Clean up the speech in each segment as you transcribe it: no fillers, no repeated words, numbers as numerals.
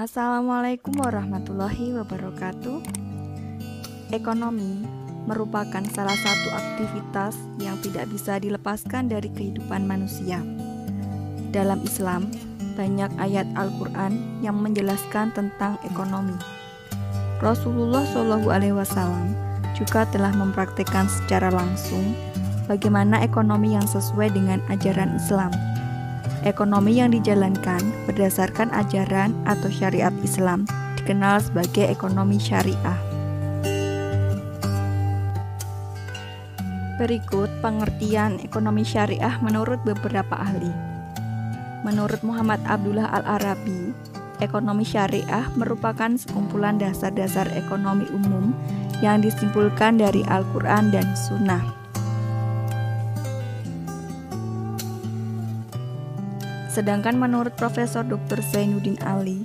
Assalamualaikum warahmatullahi wabarakatuh. Ekonomi merupakan salah satu aktivitas yang tidak bisa dilepaskan dari kehidupan manusia. Dalam Islam, banyak ayat Al-Quran yang menjelaskan tentang ekonomi. Rasulullah SAW juga telah mempraktikkan secara langsung bagaimana ekonomi yang sesuai dengan ajaran Islam. Ekonomi yang dijalankan berdasarkan ajaran atau syariat Islam dikenal sebagai ekonomi syariah. Berikut pengertian ekonomi syariah menurut beberapa ahli. Menurut Muhammad Abdullah Al-Arabi, ekonomi syariah merupakan sekumpulan dasar-dasar ekonomi umum yang disimpulkan dari Al-Quran dan Sunnah. Sedangkan menurut Profesor Dr. Zainuddin Ali,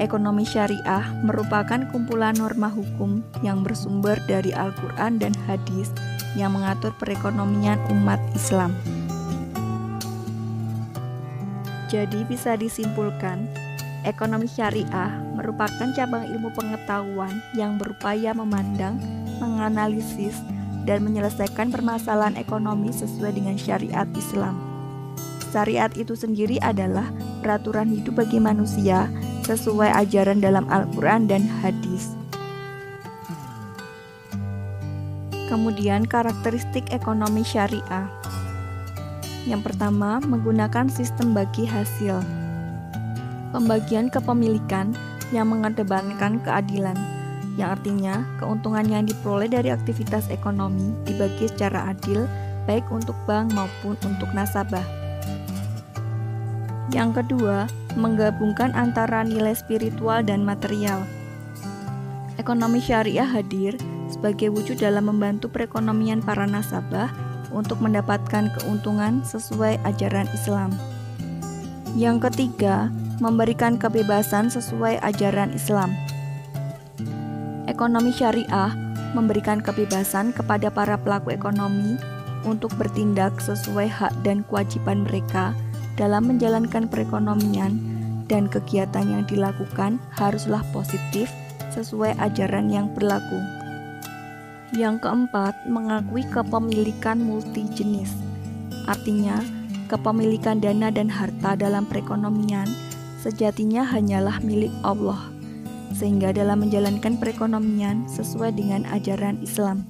ekonomi syariah merupakan kumpulan norma hukum yang bersumber dari Al-Quran dan hadis yang mengatur perekonomian umat Islam. Jadi bisa disimpulkan, ekonomi syariah merupakan cabang ilmu pengetahuan yang berupaya memandang, menganalisis, dan menyelesaikan permasalahan ekonomi sesuai dengan syariat Islam. Syariat itu sendiri adalah peraturan hidup bagi manusia sesuai ajaran dalam Al-Quran dan hadis. Kemudian karakteristik ekonomi syariah. Yang pertama, menggunakan sistem bagi hasil. Pembagian kepemilikan yang mengedepankan keadilan, yang artinya keuntungan yang diperoleh dari aktivitas ekonomi dibagi secara adil, baik untuk bank maupun untuk nasabah. Yang kedua, menggabungkan antara nilai spiritual dan material. Ekonomi syariah hadir sebagai wujud dalam membantu perekonomian para nasabah untuk mendapatkan keuntungan sesuai ajaran Islam. Yang ketiga, memberikan kebebasan sesuai ajaran Islam. Ekonomi syariah memberikan kebebasan kepada para pelaku ekonomi untuk bertindak sesuai hak dan kewajiban mereka dalam menjalankan perekonomian, dan kegiatan yang dilakukan haruslah positif sesuai ajaran yang berlaku. Yang keempat, mengakui kepemilikan multi jenis. Artinya, kepemilikan dana dan harta dalam perekonomian sejatinya hanyalah milik Allah, sehingga dalam menjalankan perekonomian sesuai dengan ajaran Islam.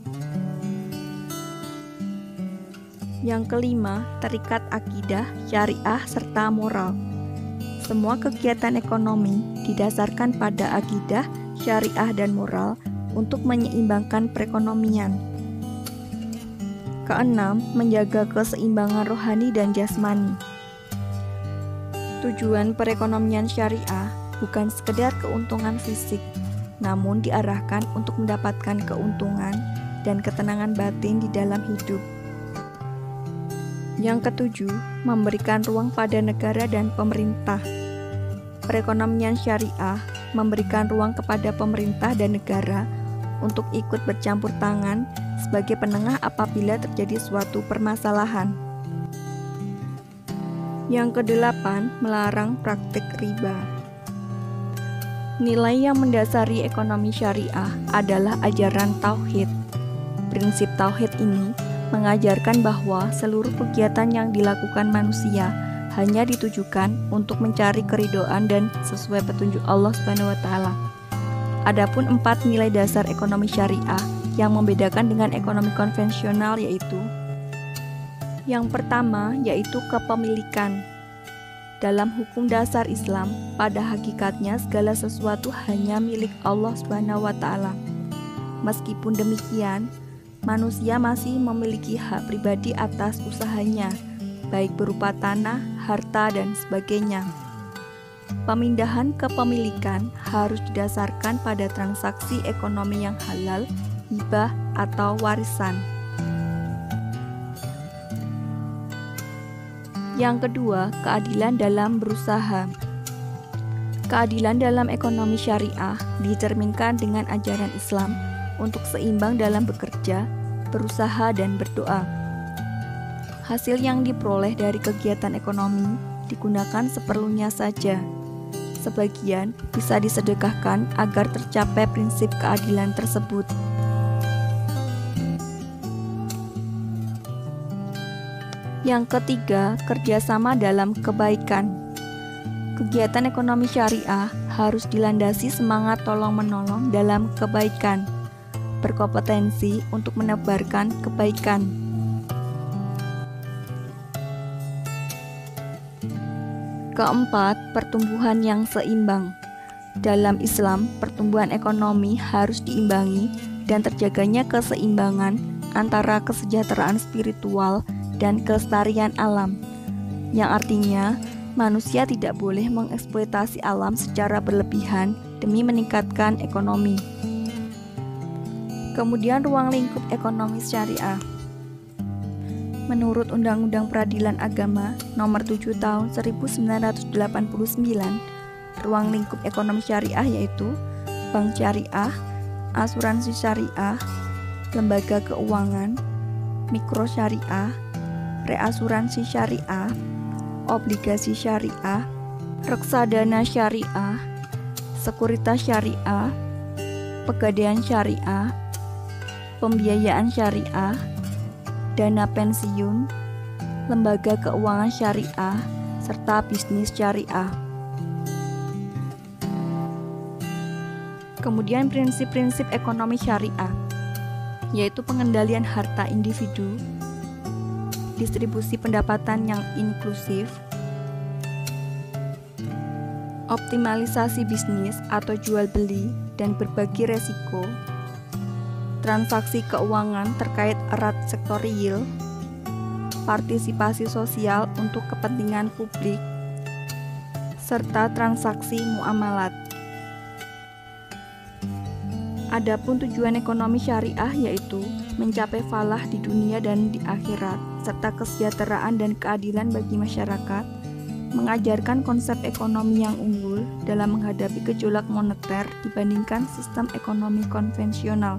Yang kelima, terikat akidah, syariah, serta moral. Semua kegiatan ekonomi didasarkan pada akidah, syariah, dan moral untuk menyeimbangkan perekonomian. Keenam, menjaga keseimbangan rohani dan jasmani. Tujuan perekonomian syariah bukan sekedar keuntungan fisik, namun diarahkan untuk mendapatkan keuntungan dan ketenangan batin di dalam hidup. Yang ketujuh, memberikan ruang pada negara dan pemerintah. Perekonomian syariah memberikan ruang kepada pemerintah dan negara untuk ikut bercampur tangan sebagai penengah apabila terjadi suatu permasalahan. Yang kedelapan, melarang praktik riba. Nilai yang mendasari ekonomi syariah adalah ajaran tauhid. Prinsip tauhid ini mengajarkan bahwa seluruh kegiatan yang dilakukan manusia hanya ditujukan untuk mencari keridhaan dan sesuai petunjuk Allah SWT. Adapun 4 nilai dasar ekonomi syariah yang membedakan dengan ekonomi konvensional yaitu: yang pertama yaitu kepemilikan. Dalam hukum dasar Islam, pada hakikatnya segala sesuatu hanya milik Allah SWT. Meskipun demikian, manusia masih memiliki hak pribadi atas usahanya, baik berupa tanah, harta, dan sebagainya. Pemindahan kepemilikan harus didasarkan pada transaksi ekonomi yang halal, hibah, atau warisan. Yang kedua, keadilan dalam berusaha. Keadilan dalam ekonomi syariah dicerminkan dengan ajaran Islam untuk seimbang dalam bekerja, berusaha, dan berdoa. Hasil yang diperoleh dari kegiatan ekonomi digunakan seperlunya saja. sebagian bisa disedekahkan agar tercapai prinsip keadilan tersebut. Yang ketiga, kerjasama dalam kebaikan. Kegiatan ekonomi syariah harus dilandasi semangat tolong-menolong dalam kebaikan, berkompetensi untuk menebarkan kebaikan. Keempat, pertumbuhan yang seimbang. Dalam Islam, pertumbuhan ekonomi harus diimbangi dan terjaganya keseimbangan antara kesejahteraan spiritual dan kelestarian alam, yang artinya manusia tidak boleh mengeksploitasi alam secara berlebihan demi meningkatkan ekonomi. Kemudian ruang lingkup ekonomi syariah. Menurut Undang-Undang Peradilan Agama Nomor 7 Tahun 1989, ruang lingkup ekonomi syariah yaitu bank syariah, asuransi syariah, lembaga keuangan, mikro syariah, reasuransi syariah, obligasi syariah, reksadana syariah, sekuritas syariah, pegadaian syariah, pembiayaan syariah, dana pensiun, lembaga keuangan syariah, serta bisnis syariah. Kemudian prinsip-prinsip ekonomi syariah, yaitu pengendalian harta individu, distribusi pendapatan yang inklusif, optimalisasi bisnis atau jual beli dan berbagi resiko, transaksi keuangan terkait erat sektor real, partisipasi sosial untuk kepentingan publik, serta transaksi muamalat. Adapun tujuan ekonomi syariah yaitu mencapai falah di dunia dan di akhirat, serta kesejahteraan dan keadilan bagi masyarakat, mengajarkan konsep ekonomi yang unggul dalam menghadapi gejolak moneter dibandingkan sistem ekonomi konvensional.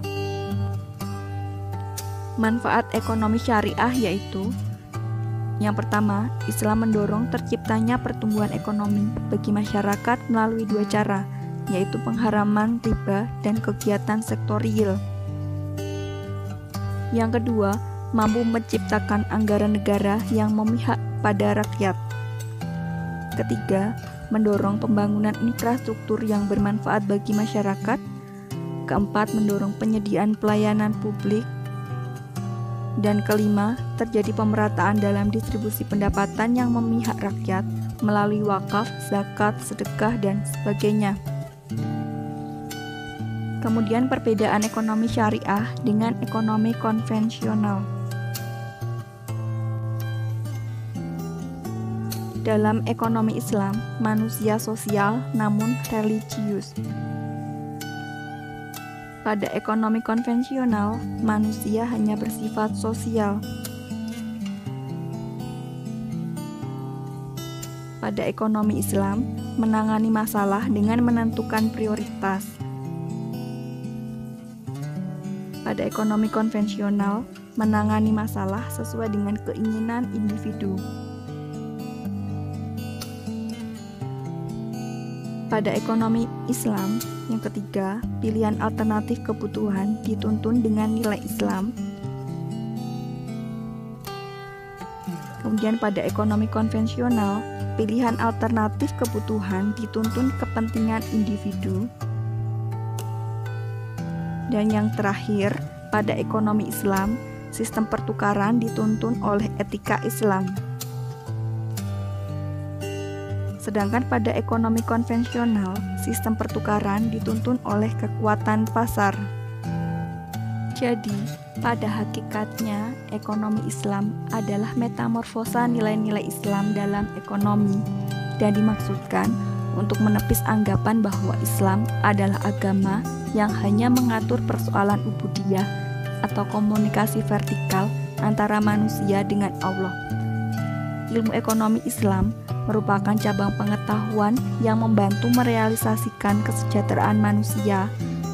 Manfaat ekonomi syariah yaitu: yang pertama, Islam mendorong terciptanya pertumbuhan ekonomi bagi masyarakat melalui dua cara, yaitu pengharaman riba dan kegiatan sektor real. Yang kedua, mampu menciptakan anggaran negara yang memihak pada rakyat. Ketiga, mendorong pembangunan infrastruktur yang bermanfaat bagi masyarakat. Keempat, mendorong penyediaan pelayanan publik. Dan kelima, terjadi pemerataan dalam distribusi pendapatan yang memihak rakyat melalui wakaf, zakat, sedekah, dan sebagainya. Kemudian perbedaan ekonomi syariah dengan ekonomi konvensional. Dalam ekonomi Islam, manusia sosial namun religius. Pada ekonomi konvensional, manusia hanya bersifat sosial. Pada ekonomi Islam, menangani masalah dengan menentukan prioritas. Pada ekonomi konvensional, menangani masalah sesuai dengan keinginan individu. Pada ekonomi Islam, yang ketiga, pilihan alternatif kebutuhan dituntun dengan nilai Islam. Kemudian pada ekonomi konvensional, pilihan alternatif kebutuhan dituntun kepentingan individu. Dan yang terakhir, pada ekonomi Islam, sistem pertukaran dituntun oleh etika Islam. Sedangkan pada ekonomi konvensional, sistem pertukaran dituntun oleh kekuatan pasar. Jadi, pada hakikatnya, ekonomi Islam adalah metamorfosa nilai-nilai Islam dalam ekonomi, dan dimaksudkan untuk menepis anggapan bahwa Islam adalah agama yang hanya mengatur persoalan ubudiyah atau komunikasi vertikal antara manusia dengan Allah. Ilmu ekonomi Islam merupakan cabang pengetahuan yang membantu merealisasikan kesejahteraan manusia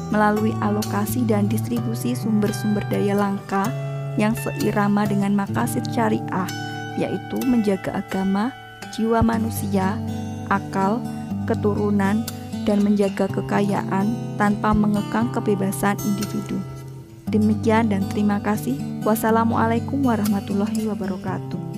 melalui alokasi dan distribusi sumber-sumber daya langka yang seirama dengan maqasid syariah, yaitu menjaga agama, jiwa manusia, akal, keturunan, dan menjaga kekayaan tanpa mengekang kebebasan individu. Demikian dan terima kasih. Wassalamualaikum warahmatullahi wabarakatuh.